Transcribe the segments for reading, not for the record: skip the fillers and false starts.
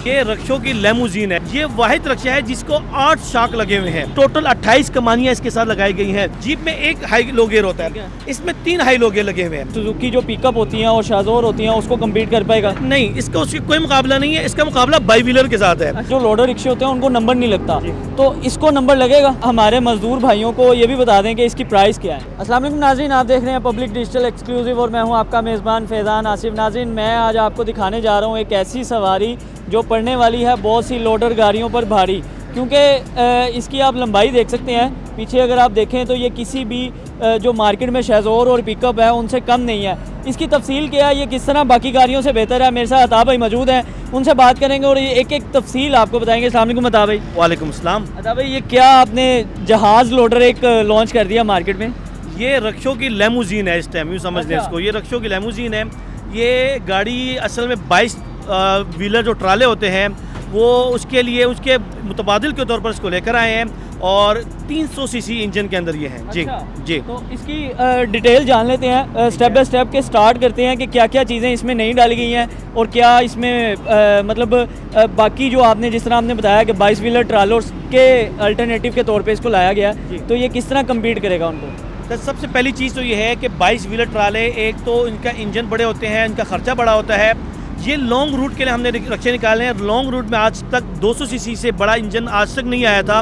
ये रक्षों की लेमोजीन है। ये वाहिद रक्षा है जिसको 8 शाक लगे हुए हैं। टोटल 28 कमानियां इसके साथ लगाई गई हैं। जीप में एक हाई लो गियर होता है, इसमें 3 हाई लो गियर लगे हुए हैं। सुजुकी जो पिकअप होती हैं और शाजोर होती हैं उसको कम्पीट कर पाएगा? नहीं, इसका उसकी कोई मुकाबला नहीं है। इसका मुकाबला बाई व्हीलर के साथ है। जो लोडर रिक्शे होते हैं उनको नंबर नहीं लगता, तो इसको नंबर लगेगा। हमारे मजदूर भाइयों को ये भी बता दें कि इसकी प्राइस क्या है। अस्सलाम वालेकुम नाज़रीन, आप देख रहे हैं पब्लिक डिजिटल एक्सक्लूसिव और मैं हूं आपका मेज़बान फैज़ान आसिफ। नाज़रीन, मैं आज आपको दिखाने जा रहा हूं एक ऐसी सवारी जो पड़ने वाली है बहुत सी लोडर गाड़ियों पर भारी, क्योंकि इसकी आप लंबाई देख सकते हैं। पीछे अगर आप देखें तो ये किसी भी जो मार्केट में शेज़ोर और पिकअप है उनसे कम नहीं है। इसकी तफसील क्या है, ये किस तरह बाकी गाड़ियों से बेहतर है, मेरे साथ अता भाई मौजूद हैं, उनसे बात करेंगे और ये एक एक तफसील आपको बताएंगे। अस्सलाम वालेकुम अता भाई। वालेकुम सलाम। अता भाई, ये क्या आपने जहाज़ लोडर एक लॉन्च कर दिया मार्केट में? ये रक्षों की लेमोजीन है। इस टाइम यूँ समझ लें इसको, ये रक्षों की लेमोजीन है। ये गाड़ी असल में 22 व्हीलर जो ट्राले होते हैं वो उसके लिए उसके मुतबादिल के तौर पर इसको लेकर आए हैं और 300 सीसी इंजन के अंदर ये है। जी जी। तो इसकी डिटेल जान लेते हैं, स्टेप बाय स्टेप के स्टार्ट करते हैं कि क्या क्या चीज़ें इसमें नहीं डाली गई हैं और क्या इसमें मतलब बाकी जो आपने जिस तरह आपने बताया कि 22 व्हीलर ट्रालों के अल्टरनेटिव के तौर पे इसको लाया गया, तो ये किस तरह कम्पीट करेगा उनको? तो सबसे पहली चीज़ तो ये है कि 22 व्हीलर ट्राले, एक तो इनका इंजन बड़े होते हैं, इनका खर्चा बड़ा होता है। ये लॉन्ग रूट के लिए हमने रक्षे निकाले हैं। लॉन्ग रूट में आज तक 200 सीसी से बड़ा इंजन आज तक नहीं आया था।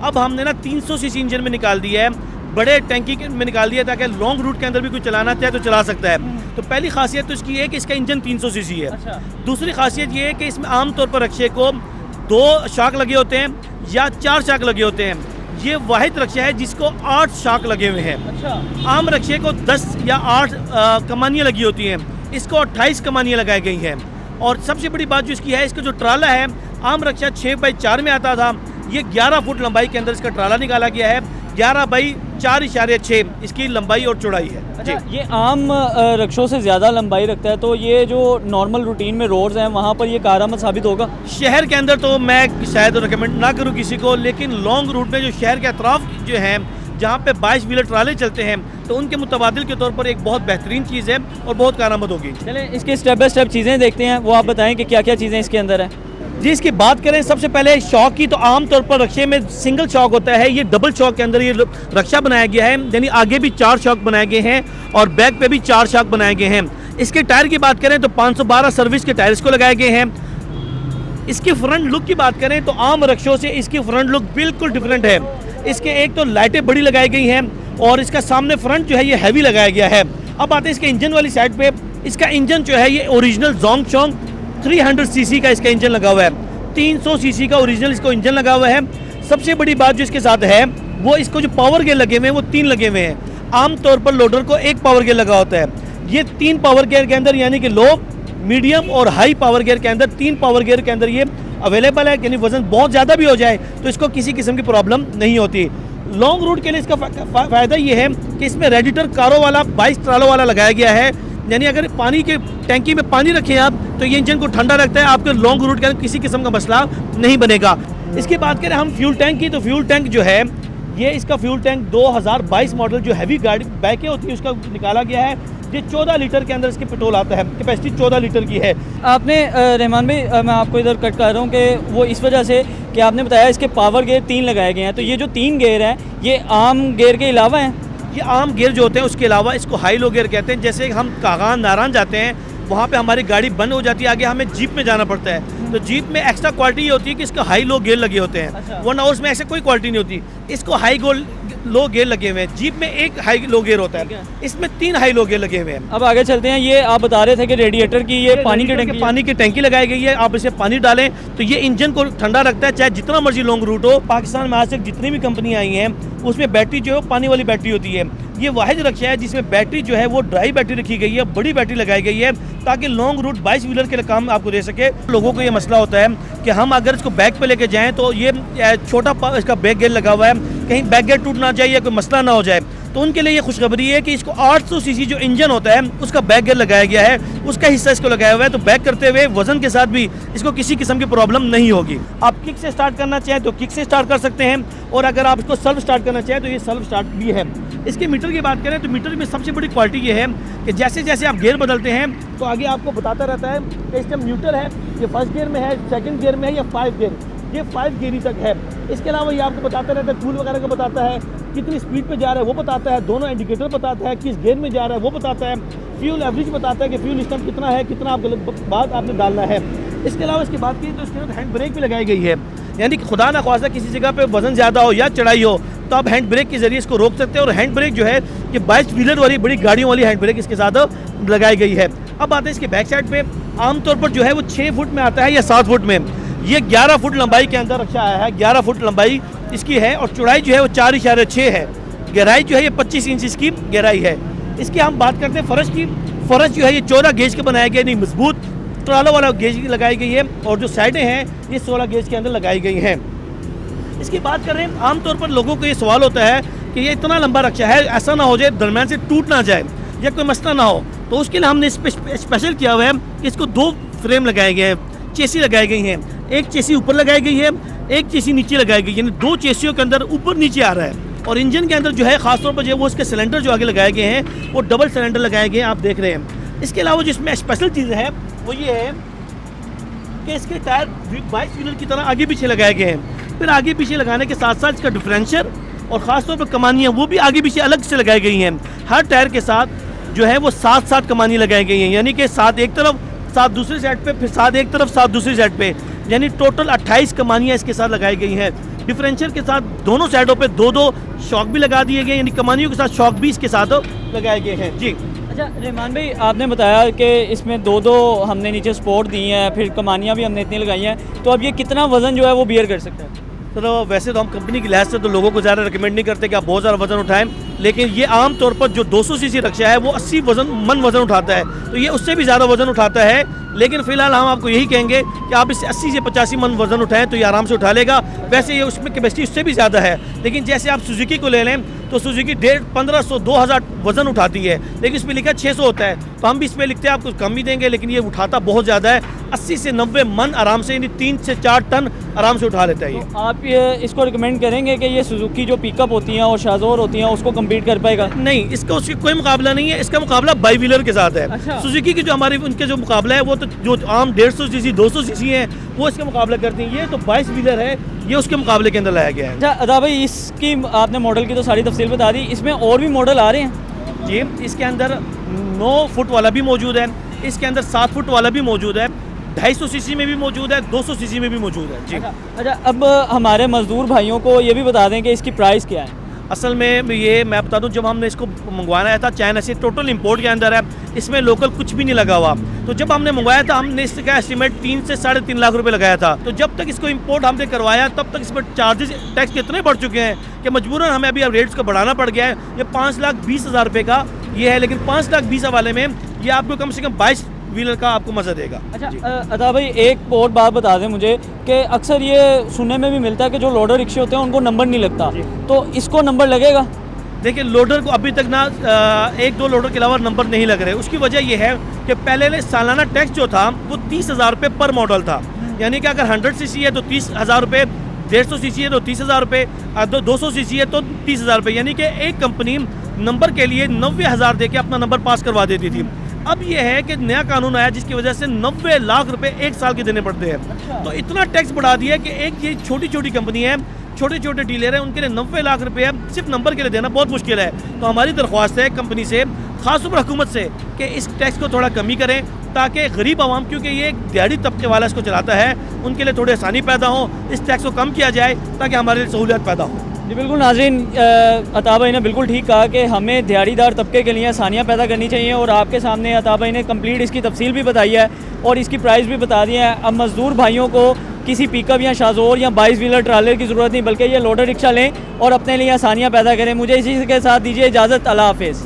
अब हमने ना 300 सीसी इंजन में निकाल दिया है, बड़े टैंकी में निकाल दिया ताकि लॉन्ग रूट के अंदर भी कोई चलाना चाहे तो चला सकता है। तो पहली खासियत तो इसकी है कि इसका इंजन 300 सीसी है। दूसरी खासियत ये है कि इसमें आमतौर पर रक्षे को 2 शाक लगे होते हैं या 4 शाक लगे होते हैं। ये वाहिद रक्षा है जिसको 8 शाक लगे हुए हैं। आम रक्षे को 10 या 8 कमानियाँ लगी होती हैं, इसको 28 कमानियाँ लगाई गई हैं। और सबसे बड़ी बात जो इसकी है, इसका जो ट्राला है, आम रक्षा 6x4 में आता था, ये 11 फुट लंबाई के अंदर इसका ट्राला निकाला गया है। 11x4.6 इसकी लंबाई और चौड़ाई है। अच्छा, ये आम रक्षों से ज़्यादा लंबाई रखता है, तो ये जो नॉर्मल रूटीन में रोड्स हैं वहाँ पर ये कारआमद साबित होगा? शहर के अंदर तो मैं शायद रिकमेंड ना करूँ किसी को, लेकिन लॉन्ग रूट में जो शहर के अतराफ जो हैं जहाँ पे 22 व्हीलर ट्राले चलते हैं तो उनके मुतबादिल के तौर पर एक बहुत बेहतरीन चीज़ है और बहुत कारआमद होगी। चलें इसके स्टेप बाय स्टेप चीज़ें देखते हैं, वो आप बताएं कि क्या क्या चीज़ें इसके अंदर हैं। जी, इसकी बात करें सबसे पहले शॉक की, तो आमतौर पर रक्षे में सिंगल शॉक होता है। ये डबल शॉक के अंदर ये रक्षा बनाया गया है, यानी आगे भी 4 शॉक बनाए गए हैं और बैक पे भी 4 शॉक बनाए गए हैं। इसके टायर की बात करें तो 512 सर्विस के टायर्स को लगाए गए हैं। इसकी फ्रंट लुक की बात करें तो आम रक्षों से इसकी फ्रंट लुक बिल्कुल डिफरेंट है। इसके एक तो लाइटें बड़ी लगाई गई हैं और इसका सामने फ्रंट जो है ये हैवी लगाया गया है। अब आते हैं इसके इंजन वाली साइड पे। इसका इंजन जो है ये ओरिजिनल जोंगशोंग 300 सीसी का इसका इंजन लगा हुआ है। 300 सीसी का ओरिजिनल इसको इंजन लगा हुआ है। सबसे बड़ी बात जो इसके साथ है वो इसको जो पावर गेयर लगे हुए हैं वो 3 लगे हुए हैं। आमतौर पर लोडर को 1 पावर गेयर लगा होता है, ये 3 पावर गेयर के अंदर, यानी कि लो, मीडियम और हाई पावर गेयर के अंदर 3 पावर गेयर के अंदर ये अवेलेबल है। यानी वजन बहुत ज़्यादा भी हो जाए तो इसको किसी किस्म की प्रॉब्लम नहीं होती। लॉन्ग रूट के लिए इसका फ़ायदा ये है कि इसमें रेडिएटर कारों वाला 22 ट्रालों वाला लगाया गया है, यानी अगर पानी के टैंकी में पानी रखें आप तो ये इंजन को ठंडा रखता है, आपके लॉन्ग रूट के अंदर किसी किस्म का मसला नहीं बनेगा। इसकी बात करें हम फ्यूल टैंक की, तो फ्यूल टैंक जो है ये इसका फ्यूल टैंक 2022 मॉडल जो हैवी गाड़ी बाइकें होती है उसका निकाला गया है। ये 14 लीटर के अंदर इसके पेट्रोल आता है, कैपेसिटी 14 लीटर की है। आपने रहमान भाई, मैं आपको इधर कट कर रहा हूँ कि वो इस वजह से कि आपने बताया इसके पावर गेयर 3 लगाए गए हैं, तो ये जो 3 गेयर हैं ये आम गेयर के अलावा हैं? ये आम गेयर जो होते हैं उसके अलावा इसको हाई लो गेयर कहते हैं। जैसे हम कागान नारायण जाते हैं, वहाँ पे हमारी गाड़ी बंद हो जाती है, आगे हमें जीप में जाना पड़ता है, तो जीप में एक्स्ट्रा क्वालिटी ये होती है कि इसका हाई लो गेयर लगे होते हैं। वन हाउस में ऐसे कोई क्वालिटी नहीं होती, इसको हाई लो गेयर लगे हुए हैं। जीप में 1 हाई लो गेयर होता है, इसमें 3 हाई लो गेयर लगे हुए हैं। अब आगे चलते हैं। ये आप बता रहे थे कि रेडिएटर की ये पानी की टैंकी लगाई गई है। आप इसे पानी डालें तो ये इंजन को ठंडा रखता है, चाहे जितना मर्जी लॉन्ग रूट हो। पाकिस्तान में आज तक जितनी भी कंपनी आई हैं उसमें बैटरी जो है पानी वाली बैटरी होती है। ये वाहिद रक्षा है जिसमें बैटरी जो है वो ड्राई बैटरी रखी गई है, बड़ी बैटरी लगाई गई है ताकि लॉन्ग रूट 22 व्हीलर के काम आपको दे सके। लोगों को ये मसला होता है कि हम अगर इसको बैक पे लेके जाएं तो ये छोटा इसका बैक गेयर लगा हुआ है, कहीं बैक गेयर टूट ना जाए या कोई मसला ना हो जाए, तो उनके लिए ये खुशखबरी है कि इसको 800 सीसी जो इंजन होता है उसका बैक गेयर लगाया गया है, उसका हिस्सा इसको लगाया हुआ है। तो बैक करते हुए वजन के साथ भी इसको किसी किस्म की प्रॉब्लम नहीं होगी। आप किक से स्टार्ट करना चाहें तो किक से स्टार्ट कर सकते हैं और अगर आप इसको सेल्फ स्टार्ट करना चाहें तो ये सेल्फ स्टार्ट भी है। इसके मीटर की बात करें तो मीटर में सबसे बड़ी क्वालिटी ये है कि जैसे जैसे आप गियर बदलते हैं तो आगे आपको बताता रहता है कि इस टाइम न्यूट्रल है, ये फर्स्ट गियर में है, सेकंड गियर में है या 5 गियर, ये 5 गियर तक है। इसके अलावा ये आपको बताता रहता है, टूल वगैरह का बताता है, कितनी स्पीड पे जा रहा है वो बताता है, दोनों इंडिकेटर बताता है, किस गियर में जा रहा है वो बताता है, फ्यूल एवरेज बताता है कि फ्यूल इस टाइम कितना है, कितना आप बात आपने डालना है। इसके अलावा इसकी बात की तो इसके अंदर हैंड ब्रेक भी लगाई गई है, यानी कि खुदा ना ख्वास्ता किसी जगह पे वजन ज़्यादा हो या चढ़ाई हो तो आप हैंड ब्रेक के जरिए इसको रोक सकते हैं। और हैंड ब्रेक जो है ये 22 व्हीलर वाली बड़ी गाड़ियों वाली हैंड ब्रेक इसके साथ लगाई गई है। अब आते हैं इसके बैक साइड पे, आमतौर पर जो है वो 6 फुट में आता है या 7 फुट में, ये 11 फुट लंबाई के अंदर रक्षा आया है, 11 फुट लंबाई इसकी है और चौड़ाई जो है वो 4.6 है, गहराई जो है ये 25 इंच इसकी गहराई है। इसकी हम बात करते हैं फर्श की, फर्श जो है ये 14 गेज का बनाया गया, नहीं मजबूत ट्रालों वाला गेज लगाई गई है और जो साइडें हैं ये 16 गेज के अंदर लगाई गई हैं। इसकी बात करें, आमतौर पर लोगों को ये सवाल होता है कि ये इतना लंबा रक्षा है, ऐसा ना हो जाए दरम्यान से टूट ना जाए या कोई मसला ना हो, तो उसके लिए हमने स्पेशल किया हुआ है कि इसको 2 फ्रेम लगाए गए हैं, चेसी लगाई गई हैं, एक चेसी ऊपर लगाई गई है, एक चेसी नीचे लगाई गई है, यानी 2 चेसियों के अंदर ऊपर नीचे आ रहा है। और इंजन के अंदर जो है खासतौर पर जो है वो इसके सिलेंडर जो आगे लगाए गए हैं वो डबल सिलेंडर लगाए गए हैं, आप देख रहे हैं। इसके अलावा जिसमें स्पेशल चीज़ है वो ये है कि इसके टायर 22 व्हीलर की तरह आगे पीछे लगाए गए हैं। फिर आगे पीछे लगाने के साथ साथ इसका डिफरेंशियल और ख़ासतौर पर कमानियाँ वो भी आगे पीछे अलग से लगाई गई हैं। हर टायर के साथ जो है वो 7 कमानी लगाई गई हैं, यानी कि 7 एक तरफ 7 दूसरी साइड पे, फिर 7 एक तरफ 7 दूसरी साइड पे, यानी टोटल 28 कमानियाँ इसके साथ लगाई गई हैं। डिफरेंशियल के साथ दोनों साइडों पे 2-2 शॉक भी लगा दिए गए, यानी कमानियों के साथ शॉक भी इसके साथ लगाए गए हैं। जी अच्छा रहमान भाई, आपने बताया कि इसमें 2-2 हमने नीचे सपोर्ट दी हैं, फिर कमानियाँ भी हमने इतनी लगाई हैं, तो अब ये कितना वज़न जो है वो बियर कर सकता है? तो वैसे तो हम कंपनी की लिहाज से तो लोगों को ज़्यादा रिकमेंड नहीं करते कि आप बहुत ज़्यादा वजन उठाएं, लेकिन ये आम तौर पर जो 200 सीसी रक्षा है वो 80 मन वज़न उठाता है, तो ये उससे भी ज़्यादा वज़न उठाता है। लेकिन फ़िलहाल हम आपको यही कहेंगे कि आप इससे 80 से 85 मन वज़न उठाएं तो ये आराम से उठा लेगा। वैसे ये उसमें कैपेसिटी उससे भी ज़्यादा है, लेकिन जैसे आप सुजुकी को ले लें तो सुजुकी 1500-2000 वज़न उठाती है, लेकिन इसमें लिखा 600 होता है, तो हम भी इसमें लिखते हैं आपको कम भी देंगे, लेकिन ये उठाता बहुत ज़्यादा है, 80 से 90 मन आराम से, यानी 3 से 4 टन आराम से उठा लेता है ये। तो आप ये इसको रिकमेंड करेंगे कि ये सुजुकी जो पिकअप होती हैं और शाज़ोर होती हैं उसको कम्पीट कर पाएगा? नहीं, इसका उसकी कोई मुकाबला नहीं है, इसका मुकाबला बाई व्हीलर के साथ है। अच्छा। सुजुकी की जो हमारी उनके जो मुकाबला है वो तो जो आम 150 सीसी 200 सीसी है वो इसका मुकाबला करती हैं, ये तो 22 व्हीलर है, ये उसके मुकाबले के अंदर लाया गया है। अच्छा अदा भाई, इसकी आपने मॉडल की तो सारी तफसील बता दी, इसमें और भी मॉडल आ रहे हैं? जी, इसके अंदर 9 फुट वाला भी मौजूद है, इसके अंदर 7 फुट वाला भी मौजूद है, 250 सीसी में भी मौजूद है, 200 सीसी में भी मौजूद है। जी अच्छा, अब हमारे मजदूर भाइयों को ये भी बता दें कि इसकी प्राइस क्या है? असल में ये मैं बता दूं, जब हमने इसको मंगवाया था चाइना से, टोटल इंपोर्ट के अंदर है, इसमें लोकल कुछ भी नहीं लगा हुआ। तो जब हमने मंगवाया था हमने इसका एस्टीमेट 3 से 3.5 लाख रुपए लगाया था। तो जब तक इसको इंपोर्ट हमने करवाया तब तक इसमें चार्जेस टैक्स इतने बढ़ चुके हैं कि मजबूरन हमें अभी अब रेट्स को बढ़ाना पड़ गया है। ये 5,20,000 रुपये का ये है, लेकिन 5,20,000 वाले में ये आपको कम से कम 22 व्हीलर का आपको मज़ा देगा। अच्छा अदा भाई, एक और बात बता दें मुझे कि अक्सर ये सुनने में भी मिलता है कि जो लोडर रिक्शे होते हैं उनको नंबर नहीं लगता, तो इसको नंबर लगेगा? देखिए, लोडर को अभी तक ना 1-2 लोडर के अलावा नंबर नहीं लग रहे। उसकी वजह यह है कि पहले सालाना टैक्स जो था वो 30,000 रुपये पर मॉडल था, यानी कि अगर 100 सीसी है तो 30,000 रुपये, 150 सीसी है तो 30,000 रुपये, 200 सीसी है तो 30,000 रुपये, यानी कि एक कंपनी नंबर के लिए 90,000 दे के अपना नंबर पास करवा देती थी। अब यह है कि नया कानून आया जिसकी वजह से 90 लाख रुपए 1 साल के देने पड़ते हैं। तो इतना टैक्स बढ़ा दिया कि एक ये छोटी छोटी कंपनी है, छोटे छोटे डीलर हैं, उनके लिए 90 लाख रुपए सिर्फ नंबर के लिए देना बहुत मुश्किल है। तो हमारी दरख्वास्त है कंपनी से, खासतौर पर हुकूमत से, कि इस टैक्स को थोड़ा कमी करें ताकि गरीब आवाम, क्योंकि ये एक दिहाड़ी तबके वाला इसको चलाता है, उनके लिए थोड़ी आसानी पैदा हो, इस टैक्स को कम किया जाए ताकि हमारे लिए सहूलियत पैदा हो। जी बिल्कुल नाज़रीन, अता भाई ने बिल्कुल ठीक कहा कि हमें दिहाड़ीदार तबके के लिए आसानियाँ पैदा करनी चाहिए, और आपके सामने अता भाई ने कंप्लीट इसकी तफसील भी बताई है और इसकी प्राइस भी बता दी है। अब मज़दूर भाइयों को किसी पिकअप या शाज़ोर या 22 व्हीलर ट्रालर की ज़रूरत नहीं, बल्कि ये लोडर रिक्शा लें और अपने लिए आसानियाँ पैदा करें। मुझे इसी के साथ दीजिए इजाज़त, अल्लाह हाफ़िज़।